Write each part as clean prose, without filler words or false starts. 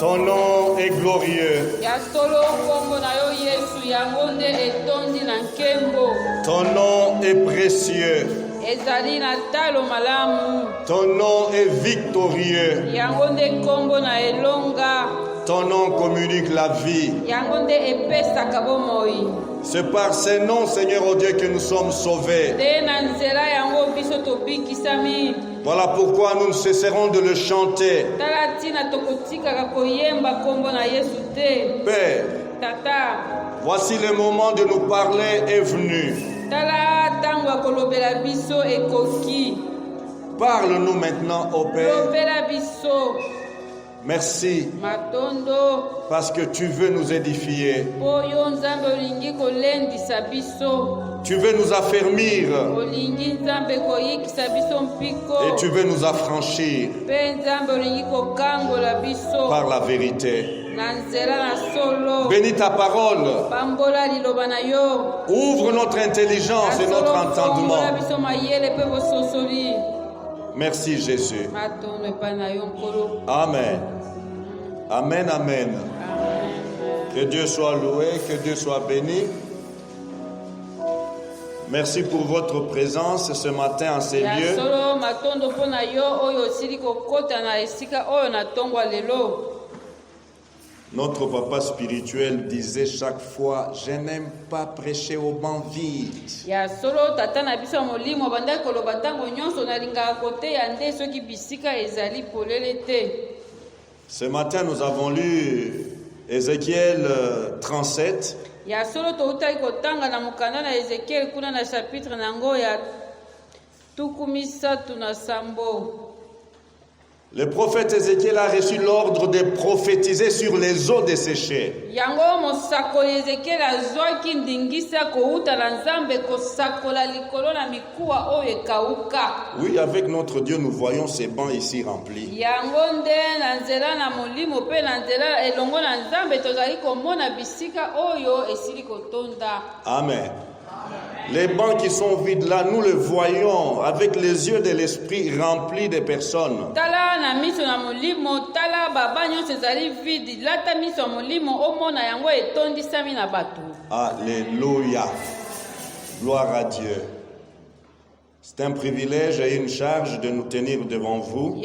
Ton nom est glorieux. Ton nom est précieux. Ton nom est victorieux. Ton nom communique la vie. C'est par ces noms, Seigneur, oh Dieu, que nous sommes sauvés. Voilà pourquoi nous ne cesserons de le chanter. Père, voici le moment de nous parler est venu. Parle-nous maintenant, ô Père. Merci parce que tu veux nous édifier. Tu veux nous affermir et tu veux nous affranchir par la vérité. Bénis ta parole. Ouvre notre intelligence et notre entendement. Merci Jésus. Amen. Amen, amen. Que Dieu soit loué, que Dieu soit béni. Merci pour votre présence ce matin en ces lieux. Notre papa spirituel disait chaque fois, je n'aime pas prêcher au banc vide. Ce matin, nous avons lu Ézéchiel 37. Le prophète Ézéchiel a reçu l'ordre de prophétiser sur les eaux desséchées. Oui, avec notre Dieu, nous voyons ces bancs ici remplis. Amen. Les bancs qui sont vides là, nous les voyons avec les yeux de l'esprit remplis de personnes. Alléluia. Gloire à Dieu. C'est un privilège et une charge de nous tenir devant vous.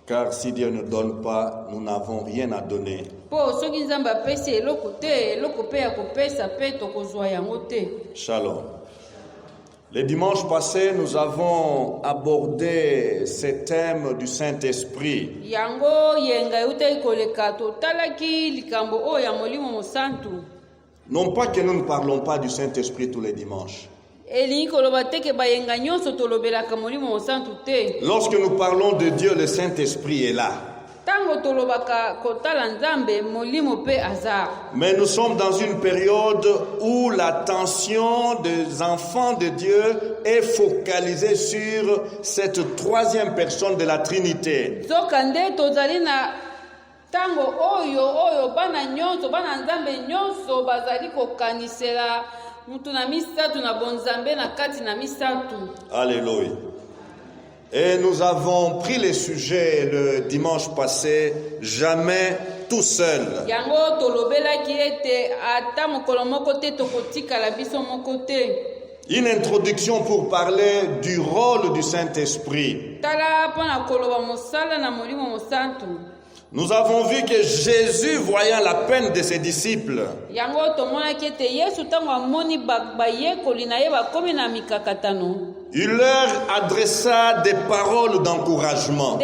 Car si Dieu ne donne pas, nous n'avons rien à donner. Shalom. Le dimanche passé, nous avons abordé ce thème du Saint-Esprit. Non pas que nous ne parlons pas du Saint-Esprit tous les dimanches. Lorsque nous parlons de Dieu, le Saint-Esprit est là. Mais nous sommes dans une période où l'attention des enfants de Dieu est focalisée sur cette troisième personne de la Trinité. Alléluia. Et nous avons pris le sujet le dimanche passé, jamais tout seul. Une introduction pour parler du rôle du Saint-Esprit. Nous avons vu que Jésus, voyant la peine de ses disciples, il leur adressa des paroles d'encouragement,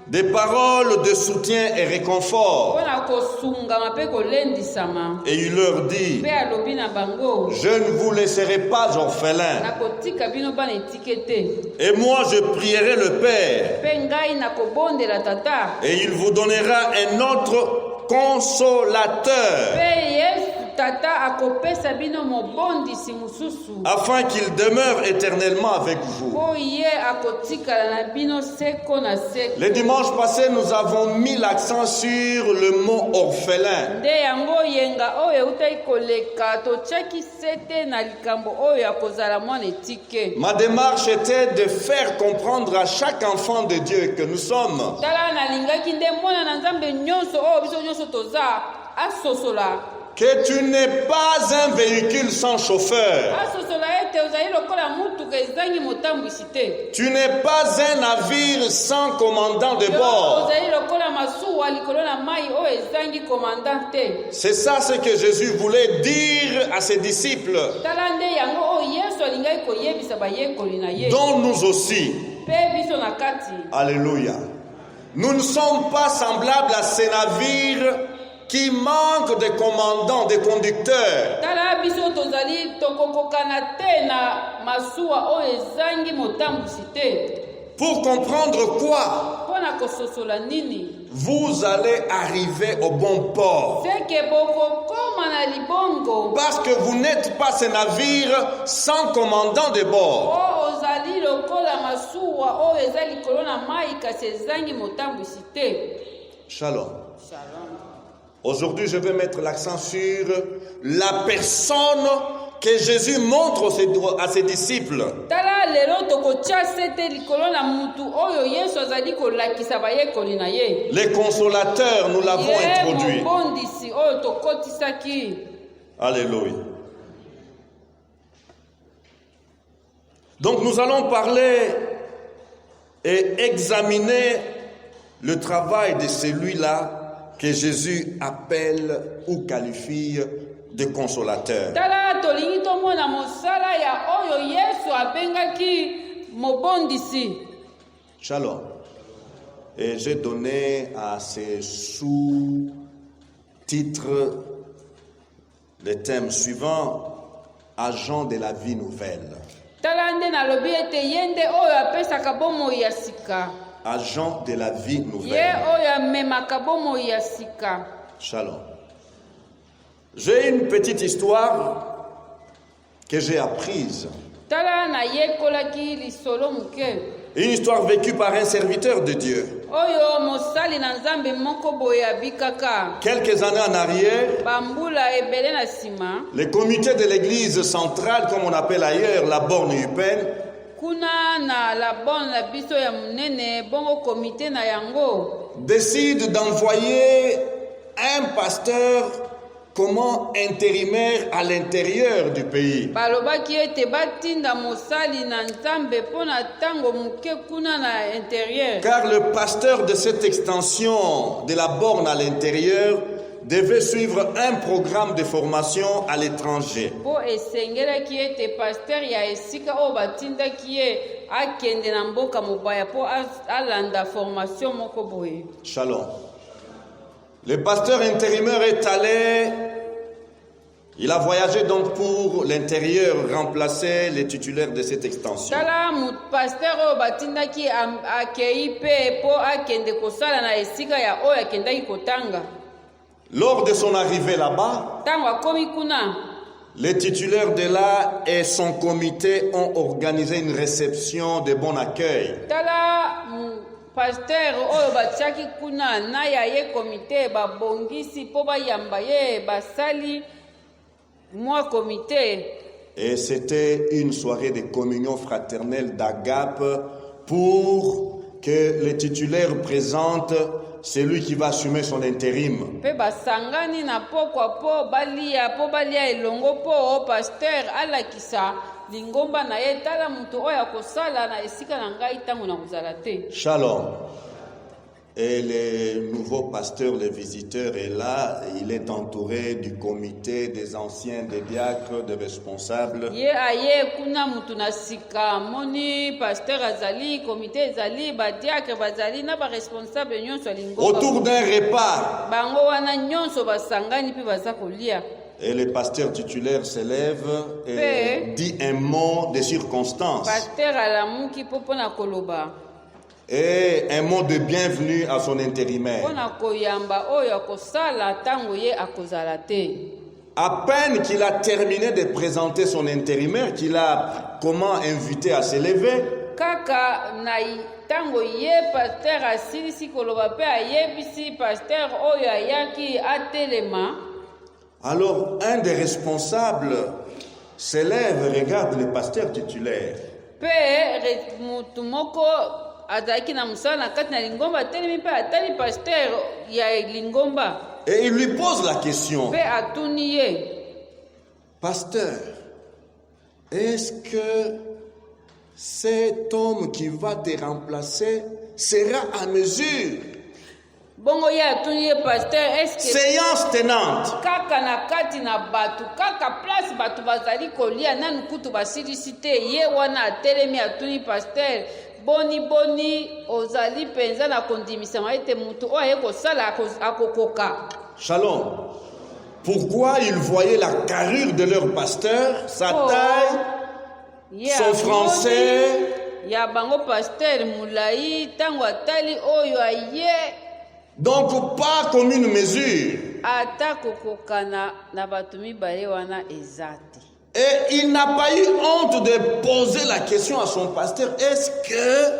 des paroles de soutien et réconfort. Et il leur dit, je ne vous laisserai pas orphelins. Et moi je prierai le Père, et il vous donnera un autre consolateur, afin qu'il demeure éternellement avec vous. Le dimanche passé, nous avons mis l'accent sur le mot orphelin. Ma démarche était de faire comprendre à chaque enfant de Dieu que nous sommes que tu n'es pas un véhicule sans chauffeur. Tu n'es pas un navire sans commandant de bord. C'est ça ce que Jésus voulait dire à ses disciples, dont nous aussi. Alléluia. Nous ne sommes pas semblables à ces navires qui manquent de commandants, de conducteurs. Pour comprendre quoi? Vous allez arriver au bon port. Parce que vous n'êtes pas ce navire sans commandant de bord. Shalom. Aujourd'hui, je vais mettre l'accent sur la personne que Jésus montre à ses disciples. Les consolateurs, nous l'avons introduit. Alléluia. Donc nous allons parler et examiner le travail de celui-là que Jésus appelle ou qualifie de consolateur. Shalom. Et j'ai donné à ces sous-titres les thèmes suivants: agent de la vie nouvelle. Agent de la vie nouvelle. Shalom. J'ai une petite histoire que j'ai apprise. Une histoire vécue par un serviteur de Dieu. Quelques années en arrière, le comité de l'église centrale, comme on appelle ailleurs la borne UPEN, décide d'envoyer un pasteur comment intérimaire à l'intérieur du pays. Car le pasteur de cette extension de la borne à l'intérieur devait suivre un programme de formation à l'étranger. Shalom. Le pasteur intérimaire est allé, il a voyagé donc pour l'intérieur, remplacer les titulaires de cette extension. Lors de son arrivée là-bas, les titulaires de là et son comité ont organisé une réception de bon accueil. Et c'était une soirée de communion fraternelle d'Agape pour que les titulaires présentent celui qui va assumer son intérim. Shalom. Et le nouveau pasteur, le visiteur est là, il est entouré du comité, des anciens, des diacres, des responsables. Autour d'un repas. Et le pasteur titulaire se lève et dit un mot de circonstance. Et un mot de bienvenue à son intérimaire. À peine qu'il a terminé de présenter son intérimaire, qu'il a comment invité à se lever, kaka na tango ye pasteur asilisi koloba pe ayebisi pasteur oyo ayaki atelema. alors un des responsables se lève et regarde le pasteur titulaire. Pe mutu moko azalaki na musala na kati na lingomba atelemi pe atali pasteur ya lingomba. Et il lui pose la question. Pe atuni ye. Pasteur, est-ce que cet homme qui va te remplacer sera à mesure? Bongo ye atuni ye pasteur, est-ce que Séance tenante. kaka na kati na batu kaka place batu bazali kolia nanu kutu basilisi te ye wana atelemi atuni pasteur boni ozali penza na kondimisama ete mutu oyo aye kosala akokoka. Shalom. Pourquoi ils voyaient la carrure de leur pasteur, sa taille, son français? Ya bango pasteur mulai tango atali oyo aye. Donc pas comme une mesure. Ata kokokana na batu mibale wana ezati. Et il n'a pas eu honte de poser la question à son pasteur. Est-ce que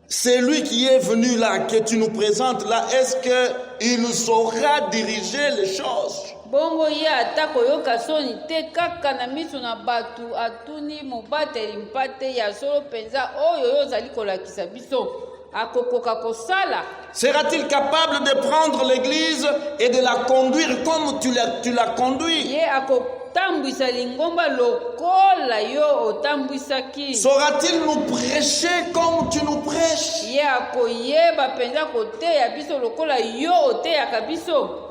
c'est lui qui est venu là, que tu nous présentes là, est-ce qu'il saura diriger les choses? Bongo ye ata koyoka soni te kaka na miso na batu atuni mobateli mpate ya solo penza oyo ozali kolakisa biso akokoka kosala. Sera-t-il capable de prendre l'église et de la conduire comme tu l'as conduit? Ye akotambwisa lingomba lokola yo otambwisaki. Saura-t-il nous prêcher comme tu nous prêches? Ye akoyeba penza koteya biso lokola yo oteyaka biso.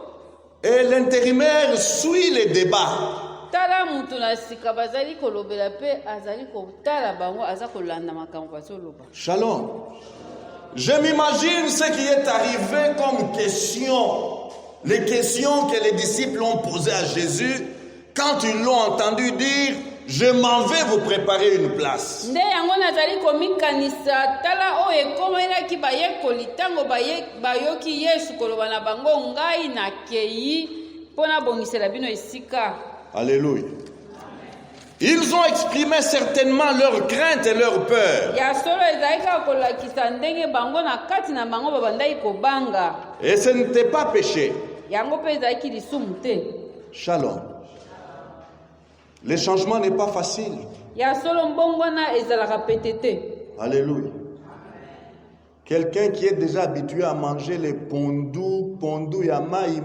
Et l'intérimaire suit les débats. Tala mutu na sika bazali kolobela pe azali kotala bango aza kolanda makambo bazoloba. Shalom. Je m'imagine ce qui est arrivé comme question, les questions que les disciples ont posées à Jésus quand ils l'ont entendu dire « Je m'en vais vous préparer une place ». Nde yango nazali komikanisa tala o ekomelaki bayekoli tango bayoki Yesu koloba na bango ngai na kei pona bongisela bino esika. Alléluia. Ils ont exprimé certainement leur crainte et leur peur. Ya solo ezalika kolakisa ndenge bango na kati na bango babandaki kobanga. Et ce n'était pas péché. Yango pe ezalaki lisumu te. Shalom. Le changement n'est pas facile. Ya solo mbongwana ezalaka pete te. Alléluia. Quelqu'un qui est déjà habitué à manger les pondu ya mai,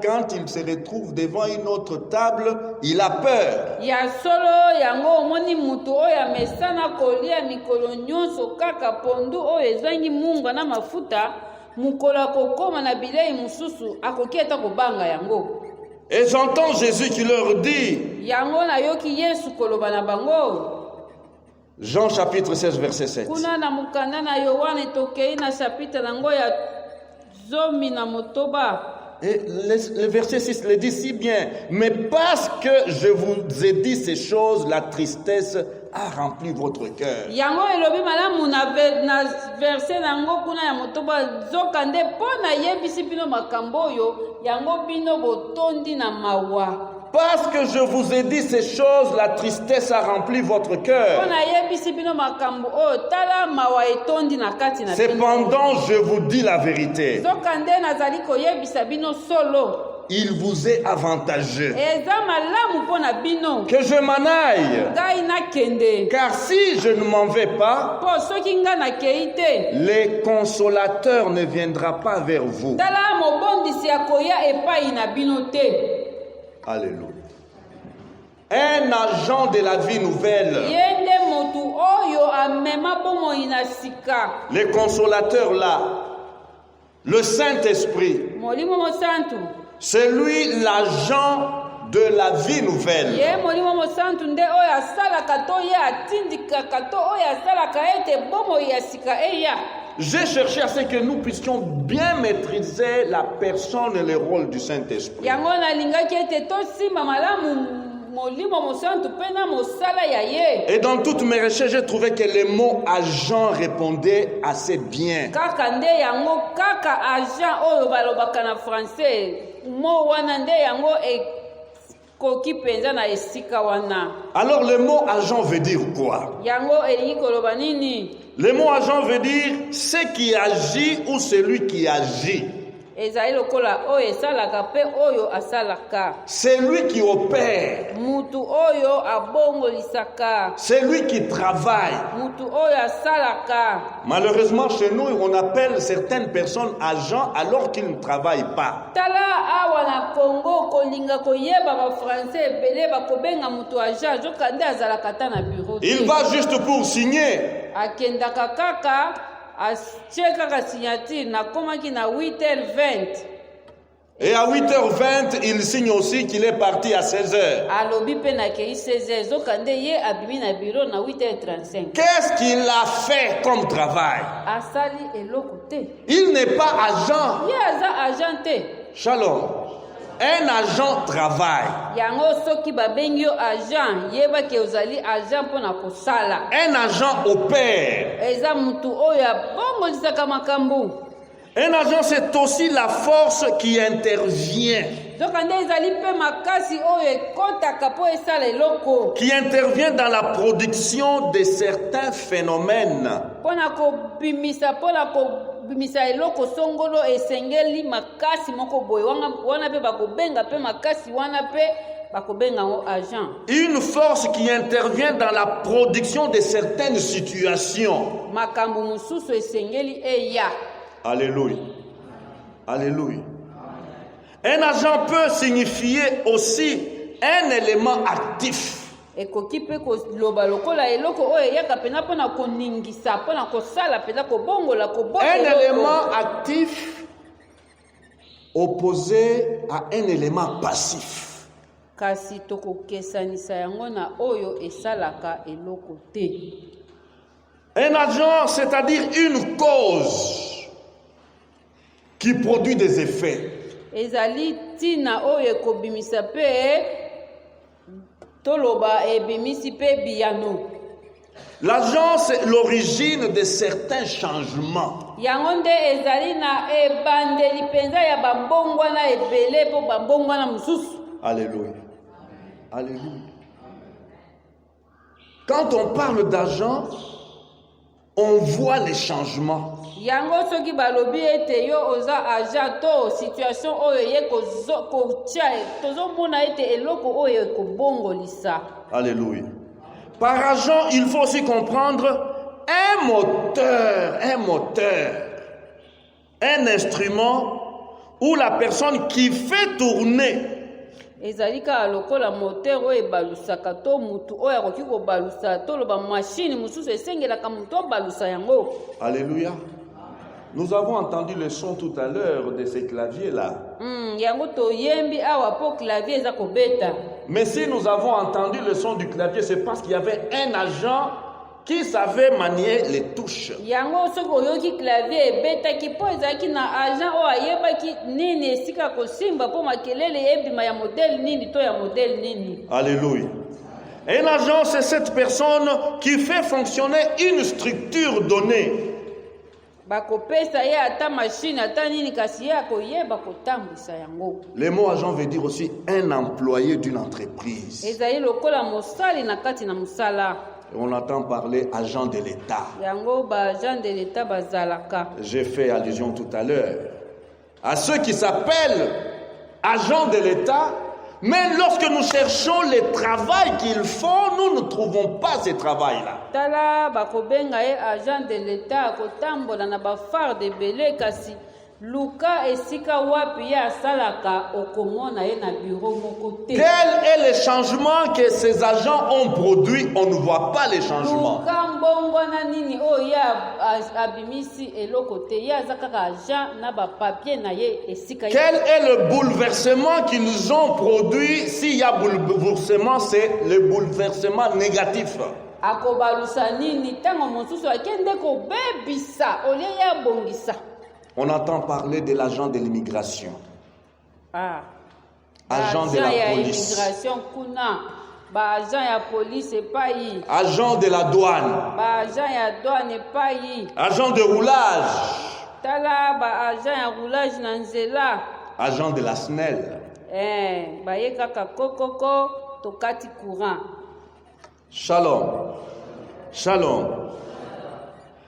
quand il se retrouve devant une autre table, il a peur. Ya solo yango omoni mutu oyo amesana kolia mikolo nyonso kaka pondu oyo ezangi munga na mafuta mukolo akokoma na bilei mususu akoki ata kobanga yango. Et j'entends Jésus qui leur dit, yango na yoki Yesu koloba na bango. Jean chapitre 16 verset 7. Kuna na mukanda na Yohane tokei na chapitre nango ya 19. Et le verset 6 le dit si bien. Mais parce que je vous ai dit ces choses, la tristesse a rempli votre cœur. Yango elobi malamu na verset nango kuna ya motoba zokande pona yebisi bino makambo yo yango bino botondi na mawa. Parce que je vous ai dit ces choses, la tristesse a rempli votre cœur. Cependant, je vous dis la vérité. Il vous est avantageux que je m'en aille. Car si je ne m'en vais pas, le consolateur ne viendra pas vers vous. Alléluia. Un agent de la vie nouvelle. Le consolateur là, le Saint-Esprit, c'est lui l'agent de la vie nouvelle. J'ai cherché à ce que nous puissions bien maîtriser la personne et le rôle du Saint-Esprit. Et dans toutes mes recherches, j'ai trouvé que le mot agent répondait assez bien. koki penza na esika wana. Alors le mot agent veut dire quoi? Yango elingi koloba nini? Le mot agent veut dire ce qui agit ou celui qui agit. Ezali lokola oyo esalaka pe oyo asalaka. Celui qui opère. Mutu oyo abongolisaka. Celui qui travaille. Mutu oyo asalaka. Malheureusement, chez nous, on appelle certaines personnes agents alors qu'ils ne travaillent pas. Tala awa na Congo kolinga koyeba ba français ebele bakobenga mutu agent jokande azalaka ta na bureau. Il va juste pour signer. Akendaka kaka acheka ka signature na komaki na 8h20. Et à 8h20, il signe aussi qu'il est parti à 16h. Alobi pe na kei 16h zokande ye abimi na bureau na 8h35. Qu'est-ce qu'il a fait comme travail? Asali eloko te. Il n'est pas agent. Ye aza agent te. Shalom. Un agent travaille. Yango soki babengi yo agent yeba ke ozali agent pona kosala. Un agent opère. Eza mutu oyo abongolisaka makambo. Un agent, c'est aussi la force qui intervient. Qui intervient dans la production de certains phénomènes. Une force qui intervient dans la production de certaines situations. Alléluia. Alléluia. Un agent peut signifier aussi un élément actif. Un élément actif opposé à un élément passif. Un agent, c'est-à-dire une cause qui produit des effets. Ezali tina oyo ekobimisa pe toloba ebimisi pe biyano. L'agent, c'est l'origine de certains changements. Yango nde ezali na ebandeli penza ya bambongwana ebele po bambongwana mususu. Alléluia. Alléluia. Quand on parle d'agent, on voit les changements. Yango soki balobi ete yo oza agent to situation oyo ye kotia tozomona ete eloko oyo ekobongolisa. Alléluia. Par agent, il faut aussi comprendre un moteur, un instrument ou la personne qui fait tourner. Ezalika lokola moteur oyo ebalusaka to mutu oyo akoki kobalusa to loba machine mususu esengelaka mutu obalusa yango. Alléluia. Nous avons entendu le son tout à l'heure de ces claviers-là. Mais si nous avons entendu le son du clavier, c'est parce qu'il y avait un agent qui savait manier les touches. Alléluia. Un agent, c'est cette personne qui fait fonctionner une structure donnée. Le mot agent veut dire aussi un employé d'une entreprise. Et on entend parler agent de l'État. J'ai fait allusion tout à l'heure à ceux qui s'appellent agents de l'État, mais lorsque nous cherchons le travail qu'ils font, nous ne trouvons pas ce travail-là. Quel est le changement que ces agents ont produit? On ne voit pas les changements. Quel est le bouleversement qu'ils ont produit? S'il y a bouleversement, c'est le bouleversement négatif. On entend parler de l'agent de l'immigration. Agent de la police. Agent de la douane. Agent de roulage. Agent de la SNEL. baye kaka kokoko tokati courant. Shalom. Shalom.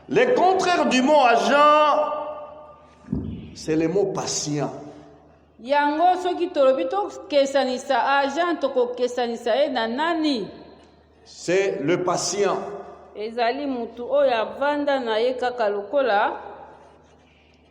Les contraires du mot agent, c'est le mot patient. Yango soki tolobi tokesanisa agent tokokesanisa ye na nani? C'est le patient. Ezali mutu oyo avanda na ye kaka lokola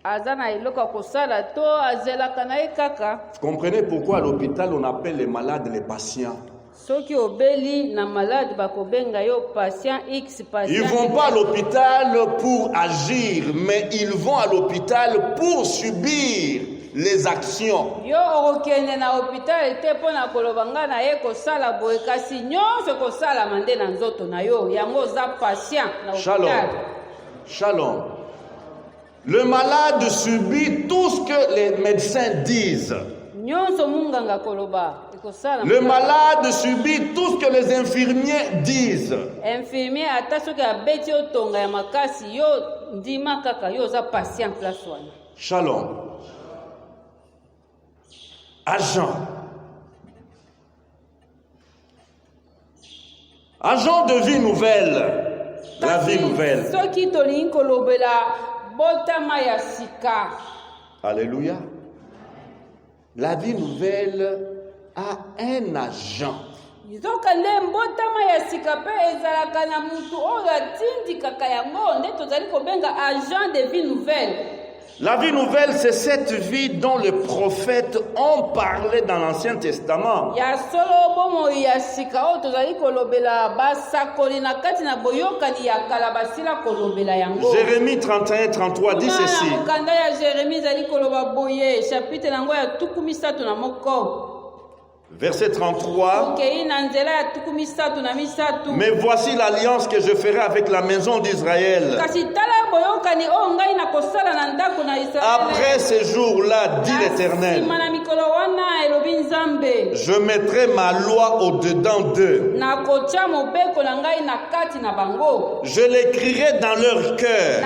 aza na eloko kosala to azelaka na ye kaka. Vous comprenez pourquoi à l'hôpital on appelle les malades les patients? Soki obeli na malade bakobenga yo patient X patient. Ils vont pas à l'hôpital pour agir, mais ils vont à l'hôpital pour subir les actions. Yo okokende na hôpital te pona koloba nga na ye kosala boye kasi nyonso kosala mande na nzoto na yo yango za patient na Shalom. hôpital. Shalom. Le malade subit tout ce que les médecins disent. Nyonso munganga koloba ekosala. Le malade subit tout ce que les infirmiers disent. Infirmier ata soki abeti yo tonga ya makasi yo ndima kaka yo za patient place wana. Shalom. Agent. Agent de vie nouvelle. La vie nouvelle. Soki tolingi kolobela botama ya sika. Alléluia. La vie nouvelle a un agent. Izoka nde mbotama ya sika pe ezalaka na mutu oyo atindikaka yango nde tozali kobenga agent de vie nouvelle. La vie nouvelle, c'est cette vie dont les prophètes ont parlé dans l'Ancien Testament. Ya solo bomo ya sika oyo tozali kolobela basakoli na kati na boyokani ya kala basila kolobela yango. Jérémie 31-33 dit ceci. Na mokanda ya Jérémie ezali koloba boye chapitre nango ya 13 na moko. Verset 33. Mais voici l'alliance que je ferai avec la maison d'Israël. Après ces jours-là, dit l'Éternel, je mettrai ma loi au-dedans d'eux. Je l'écrirai dans leur cœur.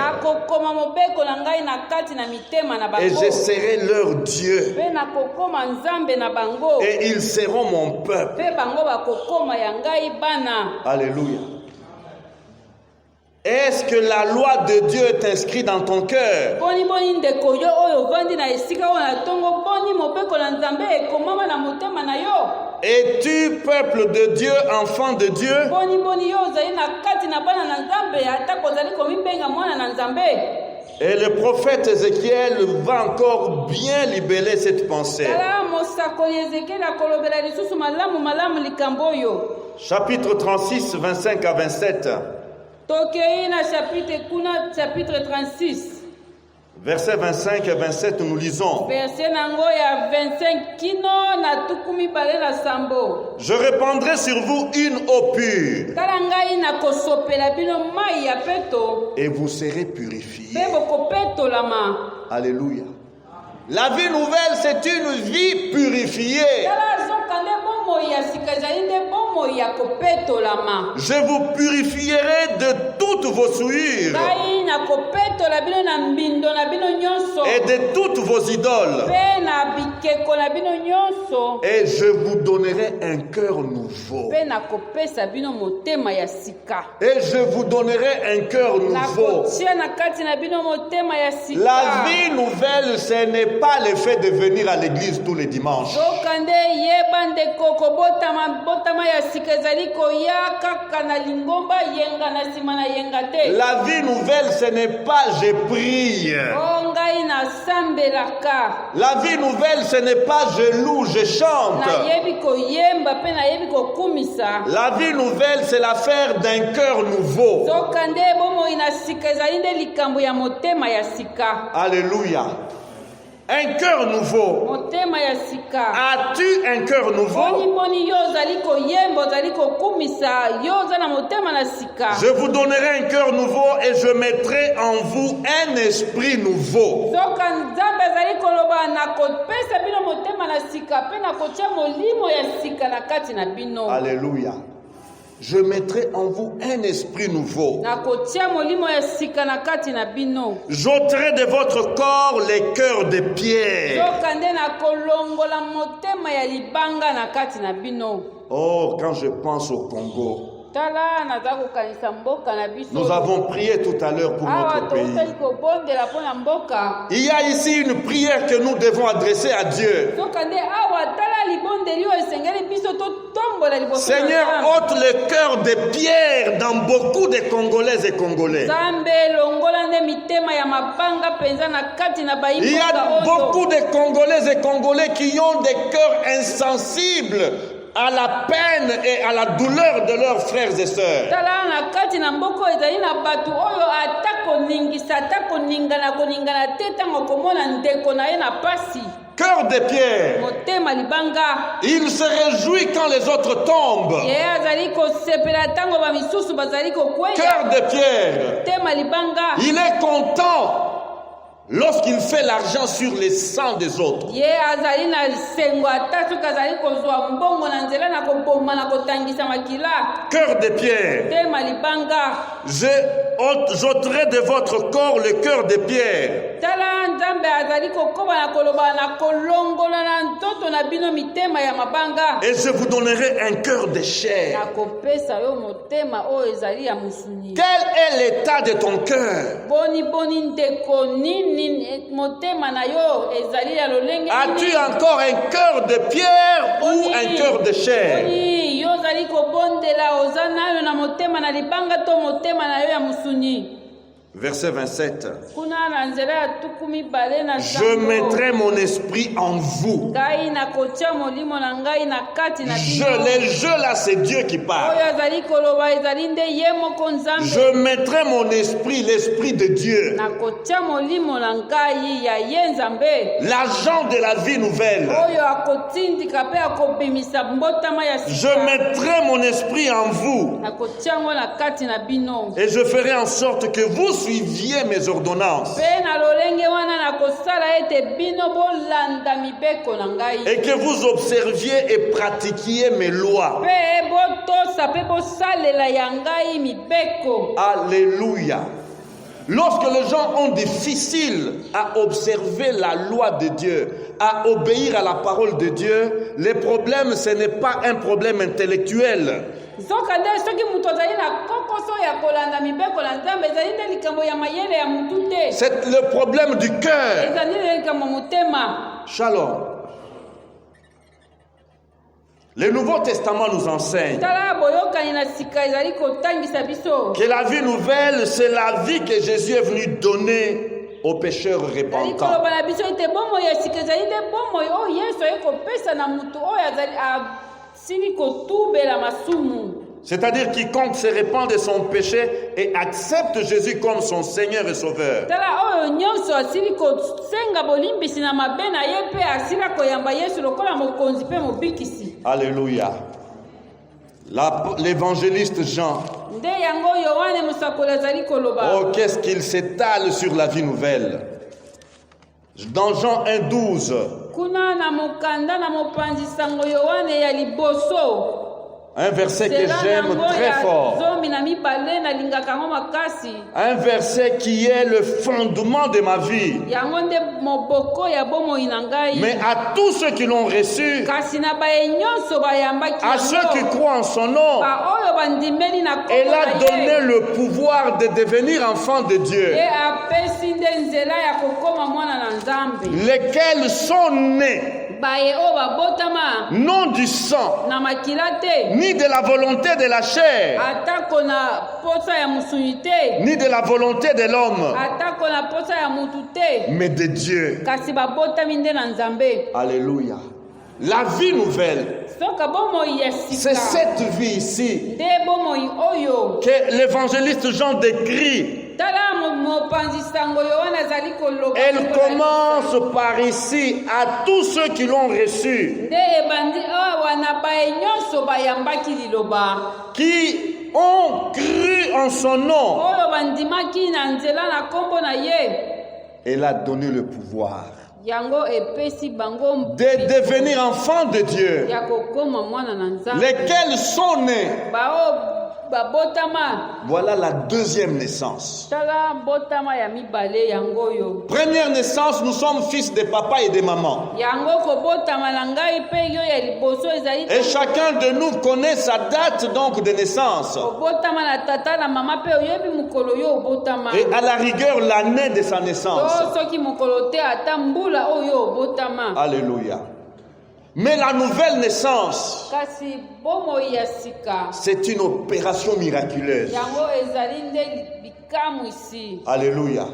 Et je serai leur Dieu. Et ils seront mon peuple. Alléluia. Est-ce que la loi de Dieu est inscrite dans ton cœur? Es-tu peuple de Dieu, enfant de Dieu? Et le prophète Ézéchiel va encore bien libeller cette pensée. Chapitre 36, 25 à 27. Chapitre 36. Versets 25 et 27, nous lisons. Je répandrai sur vous une eau pure. Et vous serez purifiés. Alléluia. La vie nouvelle, c'est une vie purifiée. Je vous purifierai de toutes vos souillures et de toutes vos idoles. Et je vous donnerai un cœur nouveau. Et je vous donnerai un cœur nouveau. La vie nouvelle, ce n'est pas le fait de venir à l'église tous les dimanches. La vie nouvelle, ce n'est pas je prie. La vie nouvelle, ce n'est pas je loue, je chante. La vie nouvelle, c'est l'affaire d'un cœur nouveau. Alléluia. Un cœur nouveau. As-tu un cœur nouveau? Je vous donnerai un cœur nouveau et je mettrai en vous un esprit nouveau. Alléluia. je mettrai en vous un esprit nouveau. nakotia molimo ya sika na kati na bino. J'ôterai de votre corps les cœurs de pierre. Soka nde nakolongola motema ya libanga na kati na bino. Oh, quand je pense au Congo, Tala naza kokanisa mboka na biso. nous avons prié tout à l'heure pour notre pays. tokutaki kobondela mpo na mboka. Il y a ici une prière que nous devons adresser à Dieu. Soka nde awa tala libondeli oyo esengeli biso totombola liboso na Seigneur, Nzambe. ôte le cœur de pierre dans beaucoup de Congolaises et Congolais. Nzambe longola nde mitema ya mabanga penza na kati na Il y a bayimboka beaucoup oyo. de Congolaises et Congolais qui ont des cœurs insensibles à la peine et à la douleur de leurs frères et sœurs. Tala na kati na mboko ezali na bato oyo ata koningisa ata koningana te ntango komona ndeko na ye na pasi. Cœur de pierre. Motema libanga. Il se réjouit quand les autres tombent. Ye azali kosepela ntango bamisusu bazali kokweya. Cœur de pierre. Motema libanga. Il est content lorsqu'il fait l'argent sur les sangs des autres. Ye azali na sengo ata soki azali kozwa mbongo na nzela na koboma na kotangisa makila. Cœur de pierre. Motema libanga. J'ôterai de votre corps le cœur de pierre. Tala Nzambe azali kokoba na koloba na kolongola na ntoto na bino mitema ya mabanga. Et je vous donnerai un cœur de chair. Nakopesa yo motema oyo ezali ya musuni. Quel est l'état de ton cœur? Boni ndeko nini motema na yo ezali ya lolenge. As-tu encore un cœur de pierre ou un cœur de chair? Boni yo zali kobondela oza nayo na motema na libanga to motema na yo ya musuni. Verset 27. Kuna na nzela ya tukumi bale na Je mettrai mon esprit en vous. ngai na kotia molimo na ngai na kati na bino. Les jeux là, c'est Dieu qui parle. Oyo azali koloba ezali nde ye moko Nzambe. Je mettrai mon esprit, l'esprit de Dieu. Na kotia molimo na ngai ya ye Nzambe. L'agent de la vie nouvelle. Oyo akotindika pe akobimisa mbotama ya sika. Je mettrai mon esprit en vous. Na kotia ngo na kati na bino. Et je ferai en sorte que vous suiviez mes ordonnances. Pe na lolenge wana na kosala ete bino bolanda mibeko na ngai. Et que vous observiez et pratiquiez mes lois. Pe botosa pe bosalela ya ngai mibeko. Alléluia. Lorsque les gens ont difficile à observer la loi de Dieu, à obéir à la parole de Dieu, le problème, ce n'est pas un problème intellectuel. Zoka nde soki mutu azali na kokoso ya kolanda mibeko na Nzambe ezali nde likambo ya mayele ya mutu te. C'est le problème du cœur. Ezali nde likambo motema. Shalom. Le Nouveau Testament nous enseigne Tala boyokani na sika ezali kotangisa biso. que la vie nouvelle, c'est la vie que Jésus est venu donner aux pécheurs Ezali repentants. koloba na biso ete bomoi ya sika ezali nde bomoi oyo Yesu aye kopesa na mutu oyo azali asili kotubela masumu. C'est-à-dire quiconque se répand de son péché et accepte Jésus comme son Seigneur et Sauveur. Tala oyo nyonso asili kosenga bolimbisi na mabe na ye pe asila koyamba Yesu lokola mokonzi pe mobikisi. Alléluia. L'évangéliste Jean, Nde yango Yohane musakoli azali koloba. oh, qu'est-ce qu'il s'étale sur la vie nouvelle. Dans Jean 1,12, Kuna na mokanda na mopanzi sango Yohane ya liboso. un verset que j'aime très fort. Un verset qui est le fondement de ma vie. Mais à tous ceux qui l'ont reçu, à ceux qui croient en son nom, elle a donné le pouvoir de devenir enfants de Dieu. Lesquels sont nés non du sang, ni de la volonté de la chair, ni de la volonté de l'homme, mais de Dieu. Alléluia. La vie nouvelle, c'est cette vie ici que l'évangéliste Jean décrit. Elle commence par ici à tous ceux qui l'ont reçu, qui ont cru en son nom. Elle a donné le pouvoir yango epesi bango de devenir enfants de Dieu, ya kokoma mwana na Nzambe lesquels sont nés. bao babotama Voilà la deuxième naissance. tala botama ya mibale yango yo Première naissance, nous sommes fils de papa et de maman. yango kobotama na ngai mpe yo ya liboso ezali Et chacun de nous connaît sa date donc de naissance. kobotama na tata na mama mpe oyebi mokolo yo obotama Et à la rigueur, l'année de sa naissance. to soki mokolo te ata mbula oyo obotama Alléluia. Mais la nouvelle naissance, kasi bomoi ya sika c'est une opération miraculeuse. yango ezali nde bikamu isi Alléluia.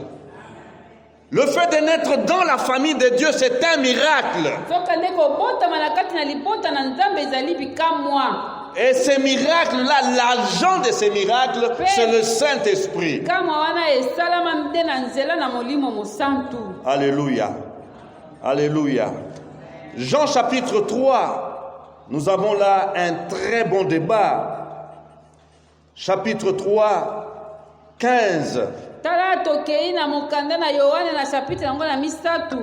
Le fait de naître dans la famille de Dieu, c'est un miracle. soka nde kobotama na kati na libota na Nzambe ezali bikamwa. Et ces miracles-là, l'agent de ces miracles, c'est le Saint-Esprit. Kama wana esalama nde na nzela na molimo mosantu. Alléluia. Alléluia. Jean chapitre 3, nous avons là un très bon débat. Chapitre 3, 15. Tala tokei na mokanda na Yohane na chapitre yango na misatu.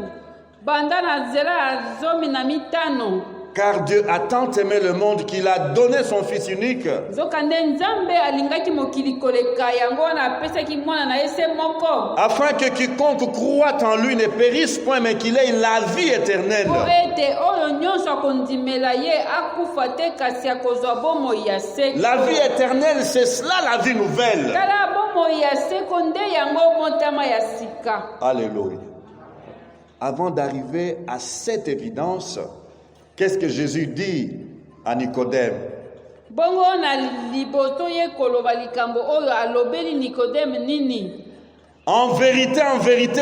Banda na nzela ya 15. Car Dieu a tant aimé le monde qu'il a donné son Fils unique, Zokande Nzambe alingaki mokili koleka yango na apesaki mwana na ese moko. afin que quiconque croit en lui ne périsse point, mais qu'il ait la vie éternelle. Po ete oyo nyonso akondimela ye akufa te kasi akozwa bomoi ya seko. La vie éternelle, c'est cela la vie nouvelle. Tala bomoi ya seko nde yango botama ya sika. Alléluia. Avant d'arriver à cette évidence, qu'est-ce que Jésus dit à Nicodème? Bongo na liboso ye koloba likambo oyo alobeli Nikodeme nini? En vérité,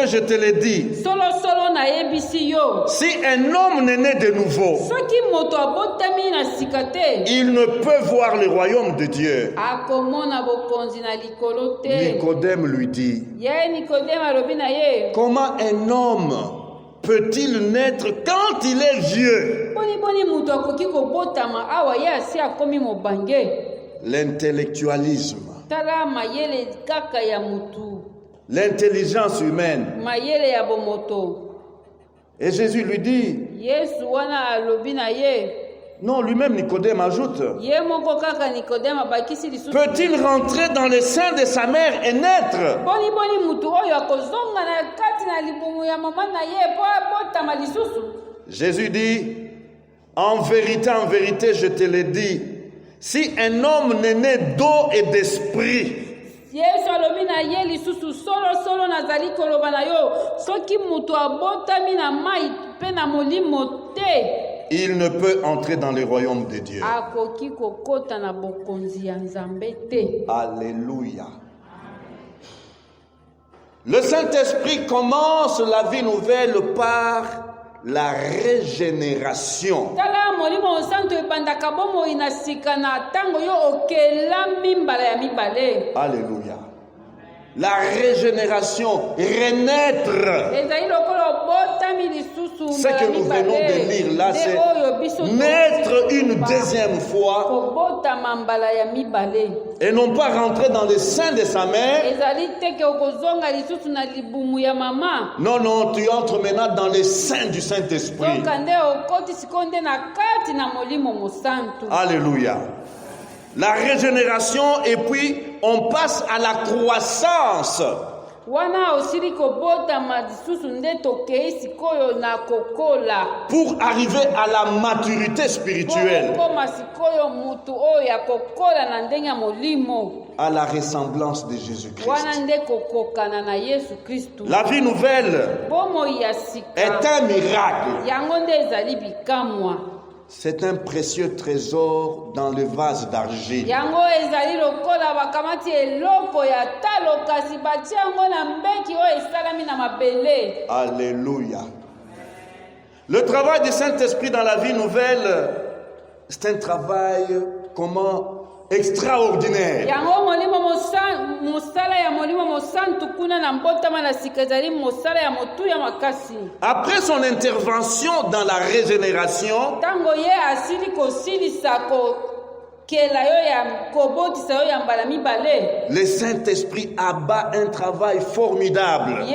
je te le dis, Solo solo na yebisi yo. si un homme n'est né de nouveau, Soki moto abotami na sika te, il ne peut voir le royaume de Dieu. akomona bokonzi na likolo te. Nicodème lui dit, Ye Nikodeme alobi na ye. comment un homme peut-il naître quand il est vieux? Boni moto akoki kobotama awa ye asi akomi mobange. L'intellectualisme, Tala mayele kaka ya mutu. l'intelligence humaine. Mayele ya bomoto. Et Jésus lui dit, Yesu wana alobi na ye. non, lui-même Nicodème ajoute, Ye moko kaka Nikodeme abakisi lisusu. peut-il rentrer dans le sein de sa mère et naître? Boni mutu oyo akozonga na kati na libumu ya mama na ye po abotama lisusu. Jésus dit, en vérité, je te le dis, si un homme n'est né d'eau et d'esprit, Yesu alobi na ye lisusu solo nazali koloba na yo soki mutu abotami na mai pe na molimo te il ne peut entrer dans le royaume de Dieu. akoki kokota na bokonzi ya Nzambe te. Alléluia. Le Saint-Esprit commence la vie nouvelle par la régénération. Tala molimo santo ebandaka bomoi na sika na ntango yo okelami mbala ya mibale. Alléluia. La régénération, renaître. Ezali lokola obotami lisusu Ce mbala que ya nous venons de mibale. lire là, Nde oyo biso c'est naître une deuxième fois kobotama mbala ya mibale. et non pas rentrer dans le sein de sa mère. Ezali teke okozonga lisusu na libumu ya mama. Non, tu entres maintenant dans le sein du Saint-Esprit. Soka nde okoti siko nde na kati na molimo mosantu. Alléluia. La régénération et puis on passe à la croissance. Wana osili kobotama lisusu nde tokei sikoyo na kokola. Pour arriver à la maturité spirituelle, Koma sikoyo mutu oyo ya kokola na ndenge ya molimo. à la ressemblance de Jésus-Christ. Wana nde kokokana na Yesu Kristu. La vie nouvelle Bomoi ya est sika. un miracle. Yango nde ezali bikamwa. C'est un précieux trésor dans le vase d'argile. Yango ezali lokola bakamati eloko ya talo kasi batia yango na mbeki oyo esalami na mabele. Alléluia. Le travail du Saint-Esprit dans la vie nouvelle, c'est un travail extraordinaire. Yango molimo mosala ya molimo mosantu kuna na mbotama na sika ezali mosala ya motu ya makasi. Après son intervention dans la régénération, Tango ye asili kosilisa Le Saint-Esprit abat un travail formidable.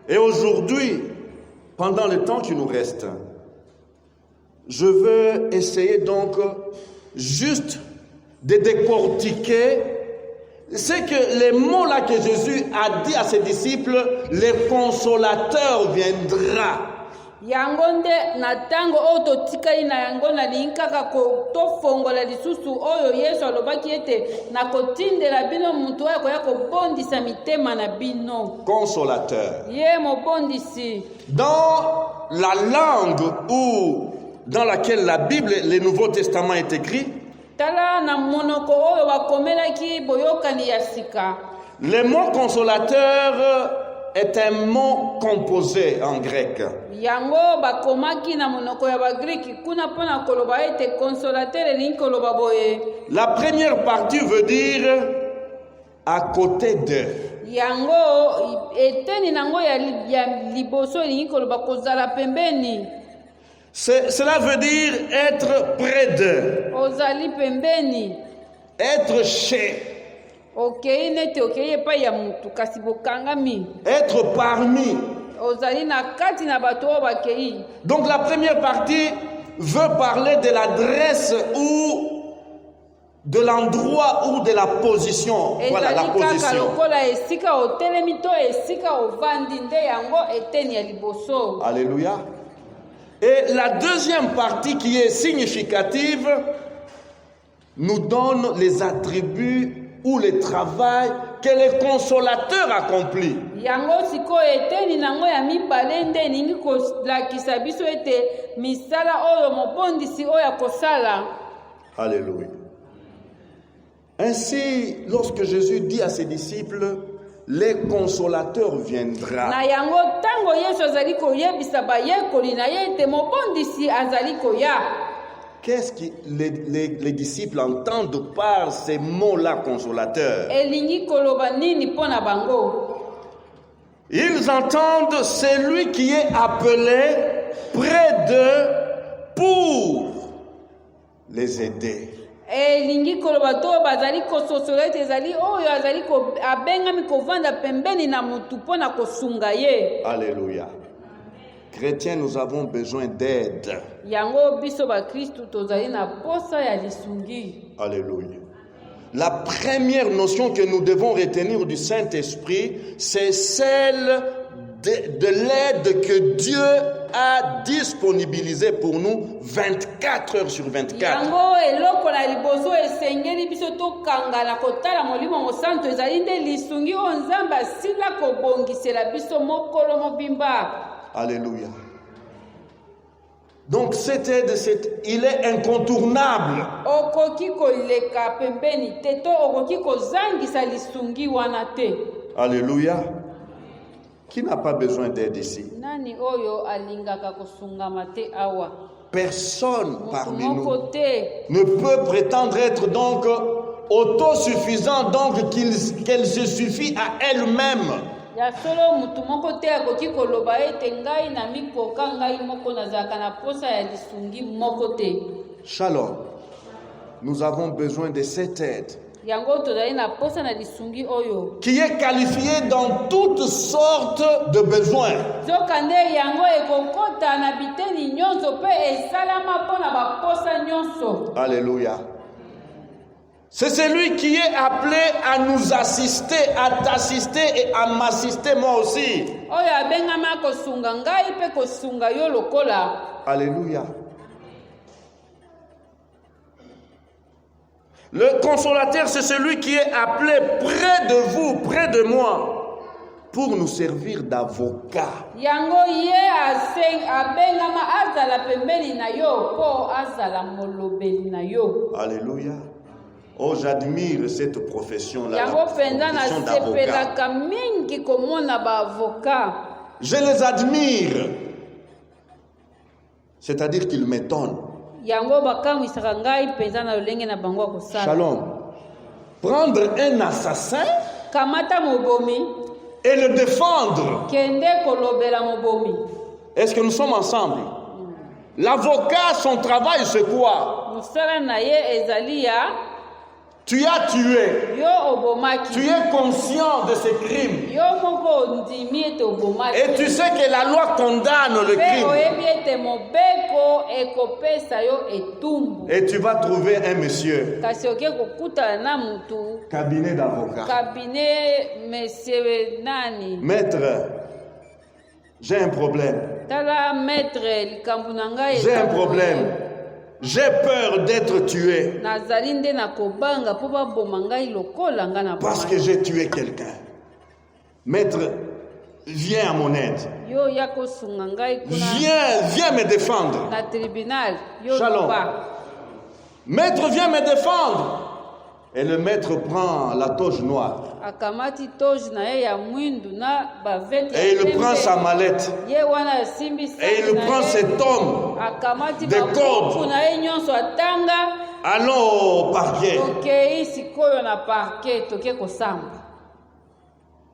Et aujourd'hui, pendant le temps qui nous reste, je veux essayer donc juste de décortiquer ce que les mots là que Jésus a dit à ses disciples, le consolateur viendra. Yango nde na tango oyo totikali na yango nalingi kaka tofongola lisusu oyo Yesu alobaki ete na kotindela bino mutu oyo akoya kobondisa mitema na bino. Consolateur. Ye mobondisi. Dans la langue ou dans laquelle la Bible, le Nouveau Testament est écrit, tala na monoko oyo bakomelaki boyokani ya sika. Le mot consolateur est un mot composé en grec. Yango bakomaki na monoko ya bagriki kuna pona koloba ete consolateur elingi koloba boye. La première partie veut dire à côté de. Yango eteni nango ya liboso elingi koloba kozala pembeni. Cela veut dire être près de. Ozali pembeni. Être chez. Être parmi. Donc la première partie veut parler de l'adresse ou de l'endroit ou de la position. Voilà la position. Alléluia. Et la deuxième partie qui est significative nous donne les attributs ou le travail que le consolateur accomplit. Alléluia. Ainsi, lorsque Jésus dit à ses disciples, le consolateur viendra. Qu'est-ce que les disciples entendent par ces mots-là, consolateur? Ils entendent celui qui est appelé près d'eux pour les aider. Alléluia. Chrétiens, nous avons besoin d'aide. Alléluia. La première notion que nous devons retenir du Saint-Esprit, c'est celle de l'aide que Dieu a disponibilisée pour nous 24 heures sur 24. Alléluia. Donc cette aide, il est incontournable. Alléluia. Qui n'a pas besoin d'aide ici? Personne parmi nous ne peut prétendre être donc autosuffisant, donc qu'elle se suffit à elle-même. Shalom. Nous avons besoin de cette aide qui est qualifiée dans toutes sortes de besoins. Alléluia. C'est celui qui est appelé à nous assister, à t'assister et à m'assister moi aussi. Alléluia. Le consolateur, c'est celui qui est appelé près de vous, près de moi, pour nous servir d'avocat. Alléluia. Oh, j'admire cette profession-là, la profession d'avocat. Je les admire. C'est-à-dire qu'ils m'étonnent. Shalom. Prendre un assassin et le défendre. Est-ce que nous sommes ensemble? L'avocat, son travail, c'est quoi? mosala na ye ezali ya Tu as tué. yo obomaki, Tu es conscient de ces crimes. yo moko ondimi ete obomaki, Et tu sais que la loi condamne le mpe crime. oyebi ete mobeko ekopesa yo etumbu. Et tu vas trouver un monsieur, Kasi oke kokutana na mutu cabinet d'avocat. kabine monsieur nani Maître, j'ai un problème. tala maître likambo na ngai J'ai un eza problème. J'ai peur d'être tué nazali nde na kobanga mpo baboma ngai lokola nga na parce bomai. que j'ai tué quelqu'un. Maître, viens à mon aide. Yo ya kosunga ngai kuna Viens me défendre. na tribunal yo Shalom. loba. Maître, viens me défendre. Et le maître prend la toge noire Akamati toji na ye ya mwindu na bavete et il prend sa mallette ye wana asimbi et il prend ses tomes. akamati des babuku cordes. na ye nyonso atanga. Allons au parquet. Tokei sikoyo na parquet toke kosamba.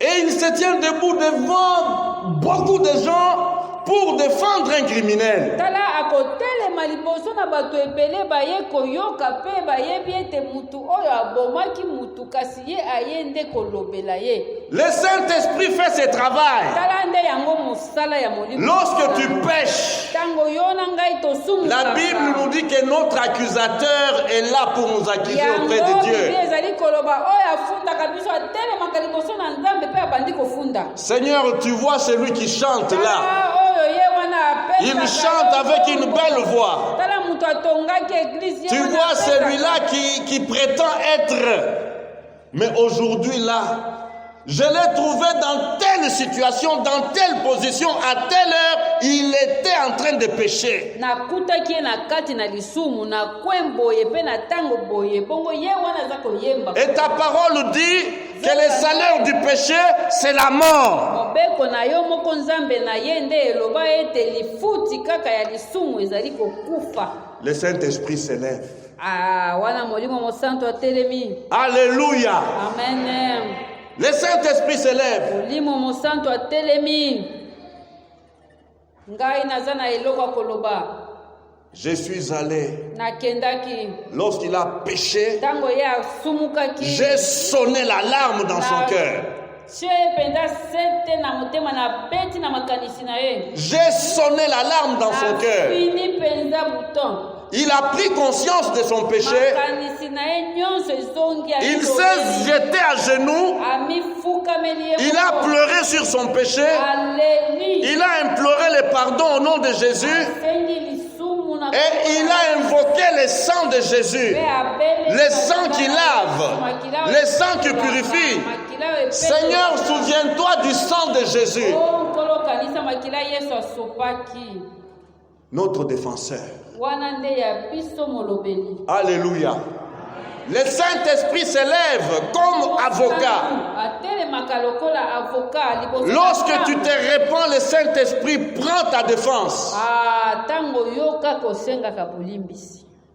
Et il se tient debout devant beaucoup de gens pour défendre un criminel. Tala akotelema liboso na bato ebele baye koyoka pe bayebi ete mutu oyo abomaki mutu kasi ye aye nde kolobela ye. Le Saint-Esprit fait ses travail. Tala nde yango mosala ya molimo. Lorsque tu pêches, Tango yo na ngai tosumu. la Bible nous dit que notre accusateur est là pour nous accuser auprès de Dieu. ezali koloba oyo afundaka biso atelemaka liboso na Nzambe pe abandi kofunda. Seigneur, tu vois celui qui chante là. Tala oyo ye wana apesa. Il chante avec une belle voix. Tala mutu atongaki église ye Tu wana vois apesa. celui-là qui prétend être. Mais aujourd'hui là, je l'ai trouvé dans telle situation, dans telle position, à telle heure, il était en train de pécher. Nakutaki ye na kati na lisumu na kwemboye pe na tango boye bongo ye wana aza koyemba. Et ta parole dit que le salaire du péché, c'est la mort. Mobeko na yo moko Nzambe na ye nde eloba ete lifuti kaka ya lisumu ezali kokufa. Le Saint-Esprit s'élève. Ah, wana molimo mosanto atelemi. Alléluia. Amen. Le Saint-Esprit s'élève. Molimo mosanto atelemi. Ngai naza na eloko ya koloba. Je suis allé. Nakendaki. Lorsqu'il a péché, Tango ye asumukaki. j'ai sonné l'alarme dans son cœur. J'ai sonné l'alarme dans son cœur. Il a pris conscience de son péché. Il s'est jeté à genoux. Il a pleuré sur son péché. Il a imploré le pardon au nom de Jésus. Et il a invoqué le sang de Jésus. Le sang qui lave. Le sang qui purifie. Seigneur, souviens-toi du sang de Jésus. Notre défenseur. Alléluia. Le Saint-Esprit s'élève comme avocat. Lorsque tu te répands, le Saint-Esprit prend ta défense.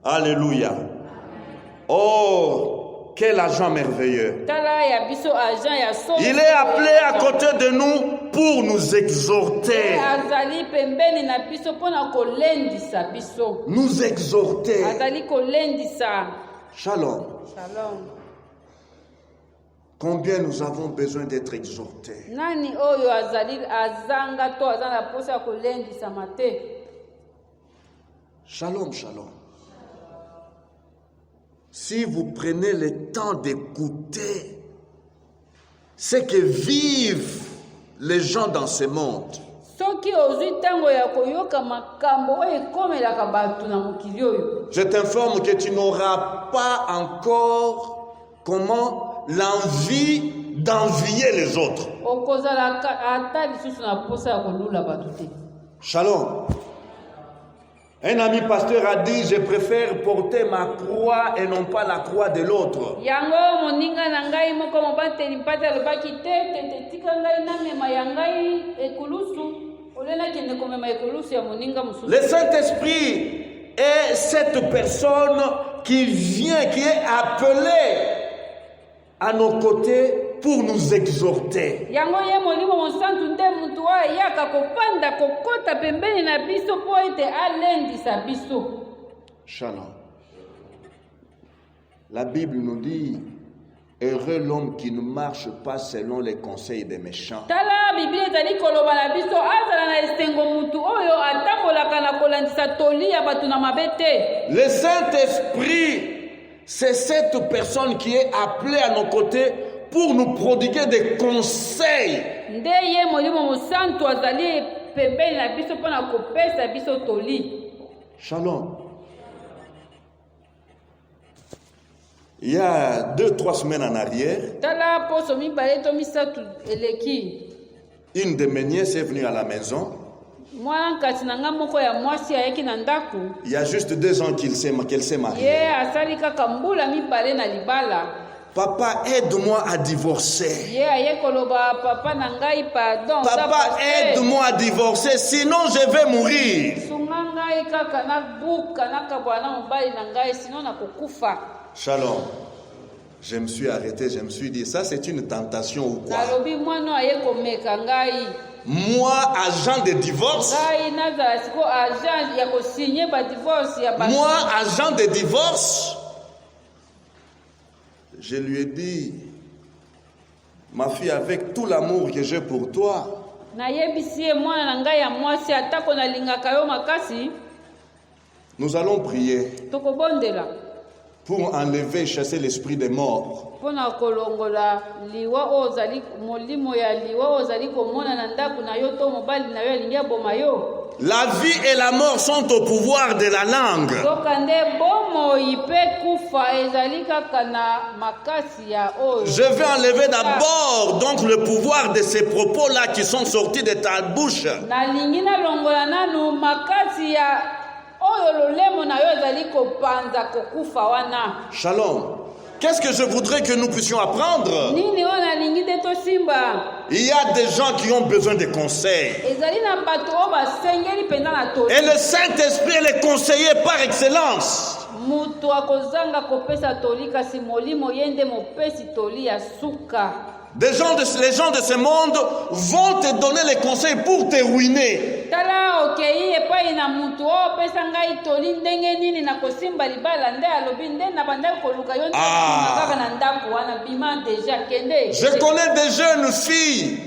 Alléluia. Oh, quel agent merveilleux. Il est appelé à côté de nous pour nous exhorter. Nous exhorter. Shalom. Shalom. Combien nous avons besoin d'être exhortés. Nani oyo azanga to azana posa kolendisa mate. Shalom, shalom. Si vous prenez le temps d'écouter ce que vivent les gens dans ce monde, Soki ozui tango ya koyoka makambo oyo ekomelaka bato na mokili oyo. je t'informe que tu n'auras pas encore l'envie d'envier les autres. Okozalaka ata lisusu na posa ya kolula bato te. Shalom. Un ami pasteur a dit, je préfère porter ma croix et non pas la croix de l'autre. Yango moninga na ngai moko mobateli mpate alobaki te tika ngai namema ya ngai ekulusu. Olela kende komema ekulusu ya moninga mususu. Le Saint-Esprit est cette personne qui vient, qui est appelée à nos côtés pour nous exhorter. Yango ye molimo mosantu nde mutu oyo yaka kopanda kokota pembeni na biso po ete alendisa biso. Shalom. La Bible nous dit, heureux l'homme qui ne marche pas selon les conseils des méchants. Tala Biblia ezali koloba na biso azala na esengo mutu oyo atambolaka na kolandisa toli ya bato na mabe te. Le Saint-Esprit, c'est cette personne qui est appelée à nos côtés pour nous prodiguer des conseils. Nde ye molimo mosantu azali pembeni na biso mpona kopesa biso toli. Shalom. Il y a 2-3 semaines en arrière, Tala poso mibale to misatu eleki. une de mes nièces est venue à la maison. Mwana nkati na nga moko ya mwasi ayeki na ndaku. Il y a juste 2 ans qu'elle s'est mariée. Ye asali kaka mbula mibale na libala. Papa, aide-moi à divorcer. Ye aye koloba papa na ngai pardon. Papa, aide-moi à divorcer, sinon je vais mourir. Sunga ngai kaka na buka na kabwana mobali na ngai sinon na kokufa. Shalom. Je me suis arrêté, je me suis dit, ça c'est une tentation ou quoi? Nalobi mwana aye komeka ngai. Moi, agent de divorce. Ngai nazala siko agent ya kosigner ba divorce ya ba. Moi, agent de divorce. Je lui ai dit, ma fille, avec tout l'amour que j'ai pour toi, Nayebisi ye mwana na ngai ya mwasi atako nalingaka yo makasi. nous allons prier Tokobondela. pour enlever et chasser l'esprit des morts. Pona kolongola liwa ozali molimo ya liwa ozali komona na ndaku na yo to mobali na yo alingi aboma yo. La vie et la mort sont au pouvoir de la langue. Tokande bomo ipe kufa ezali kaka na makasi ya oyo. Je vais enlever d'abord donc le pouvoir de ces propos-là qui sont sortis de ta bouche. Nalingi na longola nanu makasi ya oyo lolemo na yo ezali kopanza kokufa wana. Shalom. Qu'est-ce que je voudrais que nous puissions apprendre? Nini oyo nalingi te tosimba. Il y a des gens qui ont besoin de conseils. Ezali na bato oyo basengeli penza na toli. Et le Saint-Esprit est le conseiller par excellence. Mutu akozanga kopesa toli kasi molimo yende mopesi toli ya suka. Les gens de ce monde vont te donner les conseils pour te ruiner. Tala okei epai na mutu oyo opesa ngai toli ndenge nini na kosimba libala nde alobi nde na bandaki koluka yo kaka na ndako wana bima deja kende. Je connais des jeunes filles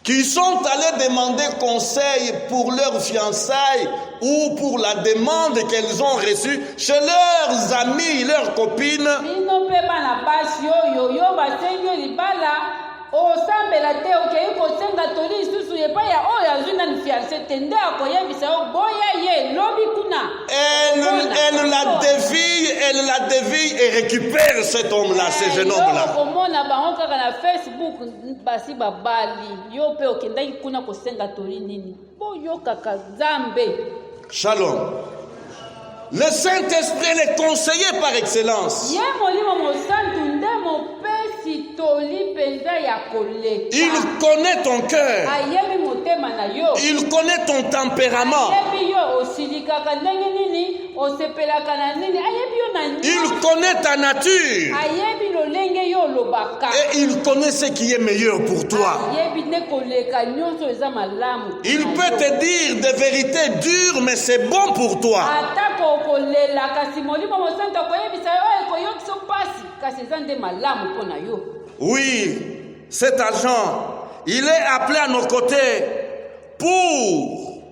qui sont allées demander conseil pour leurs fiançailles ou pour la demande qu'elles ont reçue chez leurs amis, leurs copines. Bino pe bana basi oyo yo basengi libala osambela te okei kosenga toli lisusu epai ya oyo azwi nani fiancé te nde akoyebisa yo boya ye lobi kuna. Elle la dévie et récupère cet homme-là, ce jeune homme-là. Okomona bango kaka na Facebook basi babali yo pe okendaki kuna kosenga toli nini boyo kaka Nzambe. Shalom. Le Saint-Esprit est le conseiller par excellence. Ye molimo mosantu nde mopesi toli penza ya koleka. Il connaît ton cœur. Ayebi motema na yo. Il connaît ton tempérament. Ayebi yo osilikaka ndenge nini osepelaka na nini ayebi yo na nini. Il connaît ta nature. Ayebi lolenge yo lobaka. Et il connaît ce qui est meilleur pour toi. Ayebi ne koleka nyonso eza malamu. Il peut te dire des vérités dures, mais c'est bon pour toi. Atako kolela kasi molimo mosantu akoyebisa yo ekoyokisa mpasi kasi eza nde malamu mpo na yo. Oui, cet agent, il est appelé à nos côtés pour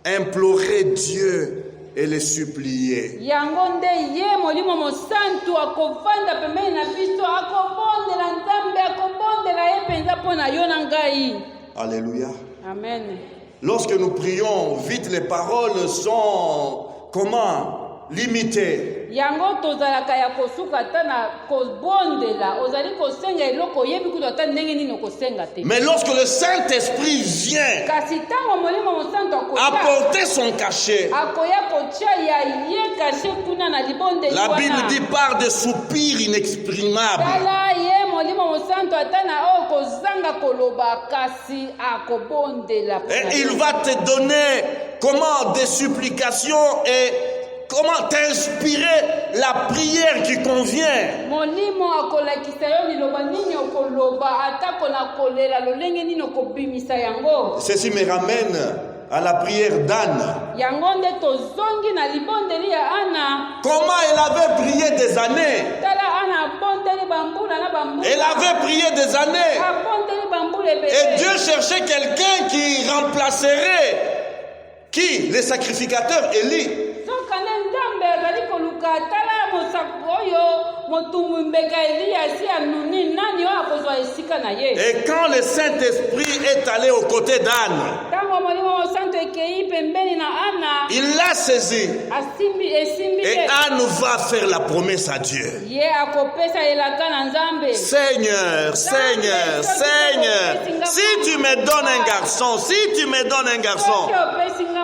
implorer Dieu et le supplier. Yango nde ye molimo mosantu akovanda pembeni na biso akobondela Nzambe akobondela ye penza mpo na yo na ngai. Alléluia. Amen. Lorsque nous prions, vite les paroles sont comment? Limitées. Yango tozalaka ya kosuka ata na kobondela ozali kosenga eloko oyebi kutu ata ndenge nini okosenga te. Mais lorsque le Saint-Esprit vient Kasi ntango molimo mosantu apporter son cachet, akoya kotia ya ye kashe kuna na libondeli la wana. Bible dit par des soupirs inexprimables. Tala ye molimo mosantu ata na oyo kozanga koloba kasi akobondela. Et il va te donner comment? Des supplications et comment t'inspirer la prière qui convient. molimo akolakisa yo liloba nini okoloba atako na kolela lolenge nini okobimisa yango. Ceci me ramène à la prière d'Anne. Yango nde tozongi na libondeli ya Ana. Comment elle avait prié des années. Tala Ana abondeli bambula na bambula. Elle avait prié des années. Abondeli bambula ebele. Et Dieu cherchait quelqu'un qui remplacerait qui? Les sacrificateurs Élie. Sokane Nzambe azali koluka tala mosako oyo motumbu mbeka Eliasi anuni nani oyo akozwa esika na ye. Et quand le Saint-Esprit est allé aux côtés d'Anne, Tango molimo santo ekei pembeni na Ana. il l'a saisi. Esimbi Et Anne va faire la promesse à Dieu. ye akopesa elaka na Nzambe. Seigneur, Seigneur, Seigneur, si tu me donnes un garçon, si tu me donnes un garçon,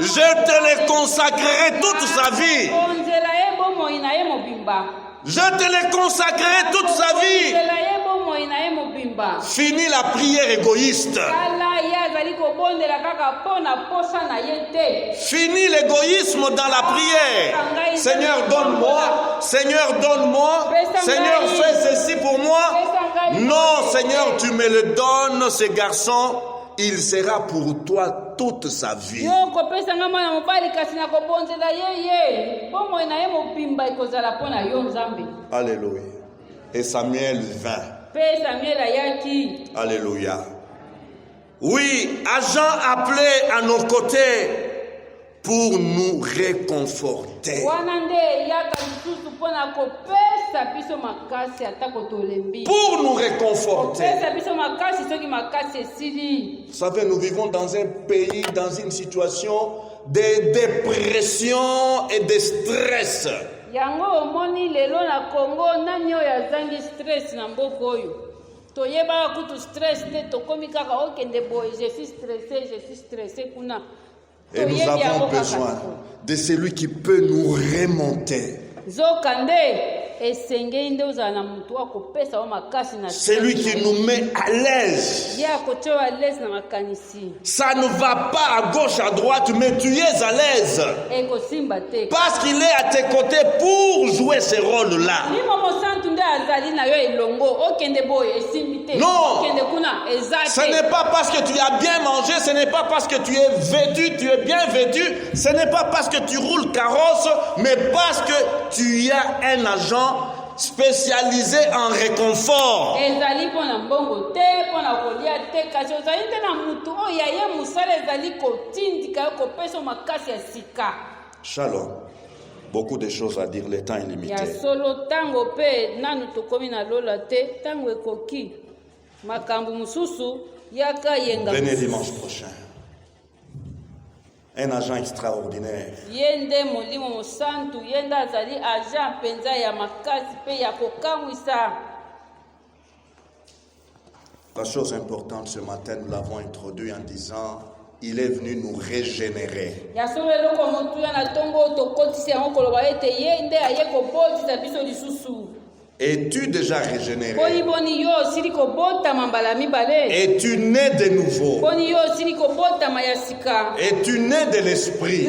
je te le consacrerai toute sa vie. Onzela ye bomoi na ye mobimba. Je te le consacrerai toute sa vie. Onzela ye bomoi na ye mobimba. Fini la prière égoïste. Kala ye azali kobondela kaka pona posa na ye te. Fini l'égoïsme dans la prière. Seigneur, donne-moi. Seigneur, donne-moi. Seigneur, fais ceci pour moi. Non, Seigneur, tu me le donnes, ce garçon. Il sera pour toi toute sa vie. Yo kopesa nga mwana mobali kasi na kobonzela ye bomoi na ye mobimba ekozala pona yo Nzambe. Alléluia. Et Samuel vint. Pe Samuel ayaki. Alléluia. Oui, agent appelé à nos côtés pour nous réconforter. Wana nde yaka lisusu pona kopesa biso makasi atako tolembi. Pour nous réconforter. Kopesa biso makasi soki makasi esili. Vous savez, nous vivons dans un pays, dans une situation de dépression et de stress. Yango omoni lelo na Congo nani oyo azangi stress na mboka oyo. Toyeba kutu stress te tokomi kaka okende boye je suis stressé kuna. Et nous avons besoin de celui qui peut nous remonter. Celui qui nous met à l'aise. Ça ne va pas à gauche, à droite, mais tu es à l'aise. Parce qu'il est à tes côtés pour jouer ce rôle-là. Non, ce n'est pas parce que tu as bien mangé, ce n'est pas parce que tu es vêtu, tu es bien vêtu, ce n'est pas parce que tu roules carrosse, mais parce que tu as un agent spécialisé en réconfort. Shalom. Beaucoup de choses à dire, le temps est limité. Venez dimanche prochain. Un agent extraordinaire. La chose importante ce matin, nous l'avons introduit en disant, il est venu nous régénérer. Es-tu déjà régénéré? Es-tu né de nouveau? Es-tu né de l'esprit?